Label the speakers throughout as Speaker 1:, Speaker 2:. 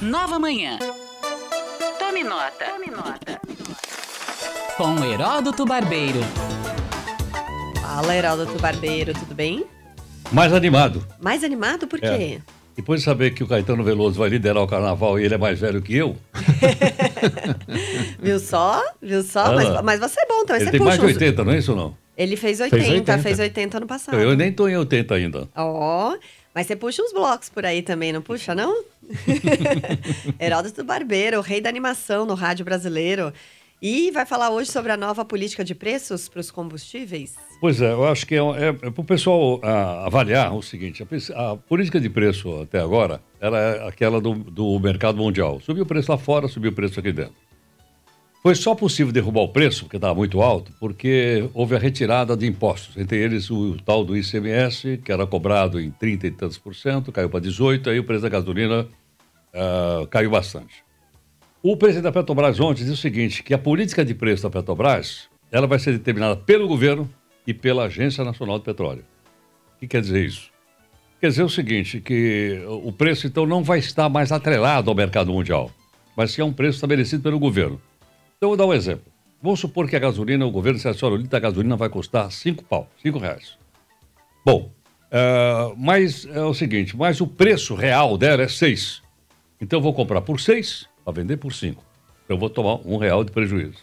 Speaker 1: Nova Manhã. Tome nota. Tome nota. Com Heródoto Barbeiro.
Speaker 2: Fala, Heródoto Barbeiro, tudo bem?
Speaker 3: Mais animado.
Speaker 2: Mais animado por quê?
Speaker 3: Depois de saber que o Caetano Veloso vai liderar o carnaval e ele é mais velho que eu.
Speaker 2: Viu só? Mas você é bom também.
Speaker 3: Ele
Speaker 2: você
Speaker 3: tem
Speaker 2: puxa
Speaker 3: mais de 80, não é isso não?
Speaker 2: Ele fez 80, fez 80 ano passado.
Speaker 3: Eu nem tô em 80 ainda.
Speaker 2: Ó, mas você puxa uns blocos por aí também, não puxa, não? Heródoto Barbeiro, o rei da animação no rádio brasileiro. E vai falar hoje sobre a nova política de preços para os combustíveis?
Speaker 3: Pois é, eu acho que é para o pessoal avaliar o seguinte: a política de preço até agora era aquela do mercado mundial. Subiu o preço lá fora, subiu o preço aqui dentro. Foi só possível derrubar o preço, porque estava muito alto, porque houve a retirada de impostos. Entre eles o tal do ICMS, que era cobrado em 30 e tantos %, caiu para 18%, aí o preço da gasolina caiu bastante. O presidente da Petrobras ontem disse o seguinte, que a política de preço da Petrobras, ela vai ser determinada pelo governo e pela Agência Nacional de Petróleo. O que quer dizer isso? Quer dizer o seguinte, que o preço então não vai estar mais atrelado ao mercado mundial, mas sim é um preço estabelecido pelo governo. Então, eu vou dar um exemplo. Vamos supor que a gasolina, o governo disse assim, olha, o litro da gasolina vai custar R$5. Bom, mas é o seguinte, mas o preço real dela é 6. Então, eu vou comprar por 6 para vender por 5. Então, eu vou tomar R$1 de prejuízo.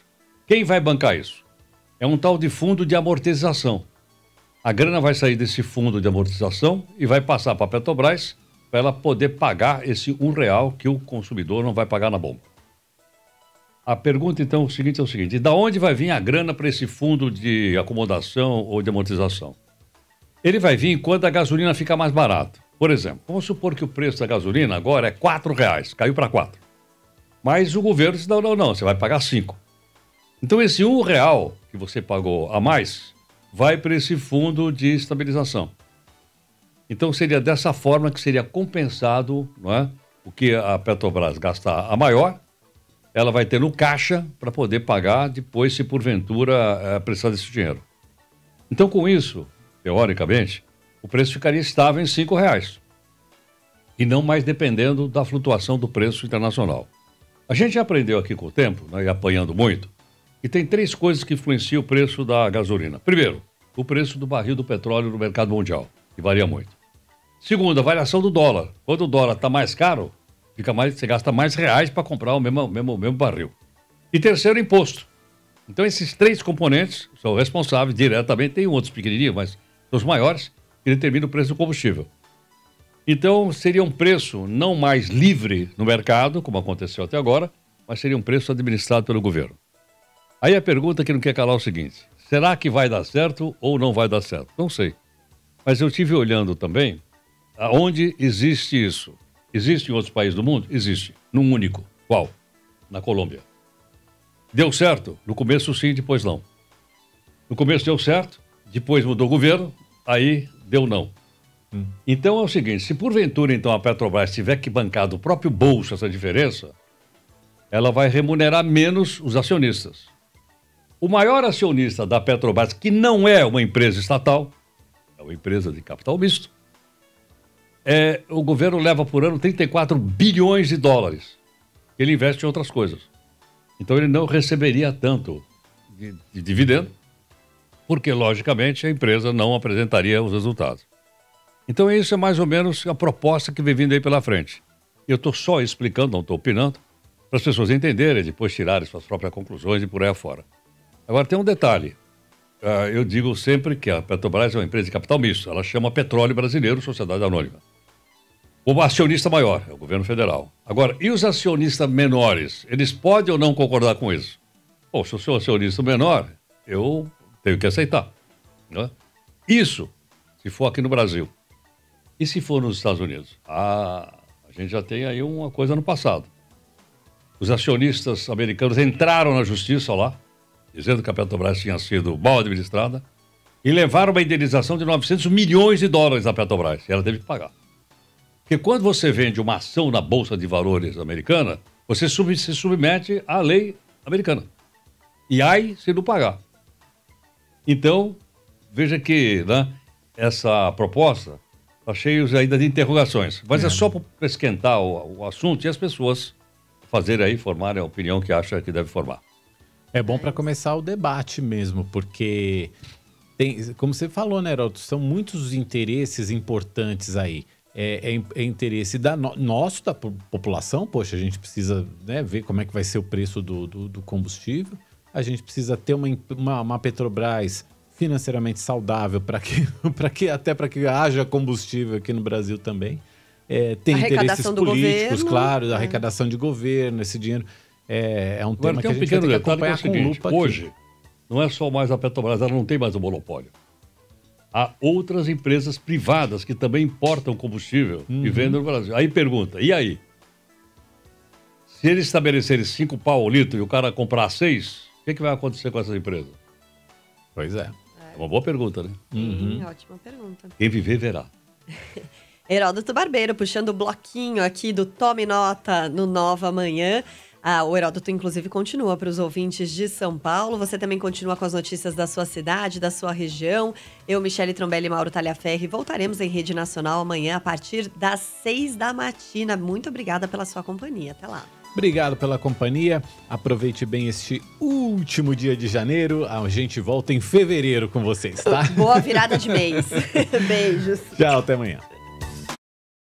Speaker 3: Quem vai bancar isso? É um tal de fundo de amortização. A grana vai sair desse fundo de amortização e vai passar para a Petrobras para ela poder pagar esse R$1 que o consumidor não vai pagar na bomba. A pergunta, então, é o seguinte, e da onde vai vir a grana para esse fundo de acomodação ou de amortização? Ele vai vir quando a gasolina fica mais barata. Por exemplo, vamos supor que o preço da gasolina agora é R$4, caiu para 4. Mas o governo disse, não, você vai pagar 5. Então, esse R$1 que você pagou a mais vai para esse fundo de estabilização. Então, seria dessa forma que seria compensado, não é, o que a Petrobras gastar a maior, ela vai ter no caixa para poder pagar depois, se porventura precisar desse dinheiro. Então, com isso, teoricamente, o preço ficaria estável em R$5 e não mais dependendo da flutuação do preço internacional. A gente já aprendeu aqui com o tempo, né, e apanhando muito, que tem 3 coisas que influenciam o preço da gasolina. Primeiro, o preço do barril do petróleo no mercado mundial, que varia muito. Segundo, a variação do dólar. Quando o dólar está mais caro, você gasta mais reais para comprar o mesmo barril. E terceiro, imposto. Então, esses 3 componentes são responsáveis diretamente, tem outros pequenininhos, mas são os maiores, que determinam o preço do combustível. Então, seria um preço não mais livre no mercado, como aconteceu até agora, mas seria um preço administrado pelo governo. Aí a pergunta que não quer calar é o seguinte, será que vai dar certo ou não vai dar certo? Não sei. Mas eu estive olhando também aonde existe isso. Existe em outros países do mundo? Existe. Num único. Qual? Na Colômbia. Deu certo? No começo sim, depois não. No começo deu certo, depois mudou o governo, aí deu não. Então é o seguinte, se porventura então a Petrobras tiver que bancar do próprio bolso essa diferença, ela vai remunerar menos os acionistas. O maior acionista da Petrobras, que não é uma empresa estatal, é uma empresa de capital misto, o governo leva por ano 34 bilhões de dólares. Ele investe em outras coisas. Então ele não receberia tanto de dividendo, porque, logicamente, a empresa não apresentaria os resultados. Então isso é mais ou menos a proposta que vem vindo aí pela frente. Eu estou só explicando, não estou opinando, para as pessoas entenderem, depois tirarem suas próprias conclusões e por aí afora. Agora tem um detalhe. Eu digo sempre que a Petrobras é uma empresa de capital misto. Ela chama Petróleo Brasileiro Sociedade Anônima. O acionista maior é o governo federal. Agora, e os acionistas menores? Eles podem ou não concordar com isso? Bom, se eu sou acionista menor, eu tenho que aceitar. Né? Isso, se for aqui no Brasil. E se for nos Estados Unidos? A gente já tem aí uma coisa no passado. Os acionistas americanos entraram na justiça lá, dizendo que a Petrobras tinha sido mal administrada, e levaram uma indenização de 900 milhões de dólares à Petrobras. E ela teve que pagar. Porque quando você vende uma ação na Bolsa de Valores americana, você se submete à lei americana. E aí, se não pagar. Então, veja que, né, essa proposta Está cheio ainda de interrogações. Mas é só para esquentar o assunto e as pessoas fazerem aí, formarem a opinião que acha que deve formar.
Speaker 4: É bom para começar o debate mesmo, porque, como você falou, né, Heródoto, são muitos interesses importantes aí. É interesse nosso, da população. Poxa, a gente precisa, né, ver como é que vai ser o preço do combustível. A gente precisa ter uma Petrobras financeiramente saudável até para que haja combustível aqui no Brasil também. Tem interesses políticos, claro, arrecadação de governo, esse dinheiro. É um tema que a gente tem que acompanhar com lupa aqui.
Speaker 3: Hoje, não é só mais a Petrobras, ela não tem mais o monopólio. Há outras empresas privadas que também importam combustível e vendem no Brasil. Aí pergunta, e aí? Se eles estabelecerem 5 pau o litro e o cara comprar 6, o que vai acontecer com essas empresas?
Speaker 4: Pois é.
Speaker 3: É uma boa pergunta, né?
Speaker 2: Ótima pergunta.
Speaker 3: Quem viver, verá.
Speaker 2: Heródoto Barbeiro, puxando o bloquinho aqui do Tome Nota no Nova Manhã. O Heródoto, inclusive, continua para os ouvintes de São Paulo. Você também continua com as notícias da sua cidade, da sua região. Eu, Michele Trombelli e Mauro Talhaferri voltaremos em rede nacional amanhã a partir das 6 da matina. Muito obrigada pela sua companhia. Até lá.
Speaker 4: Obrigado pela companhia. Aproveite bem este último dia de janeiro. A gente volta em fevereiro com vocês, tá?
Speaker 2: Boa virada de mês. Beijos.
Speaker 4: Tchau, até amanhã.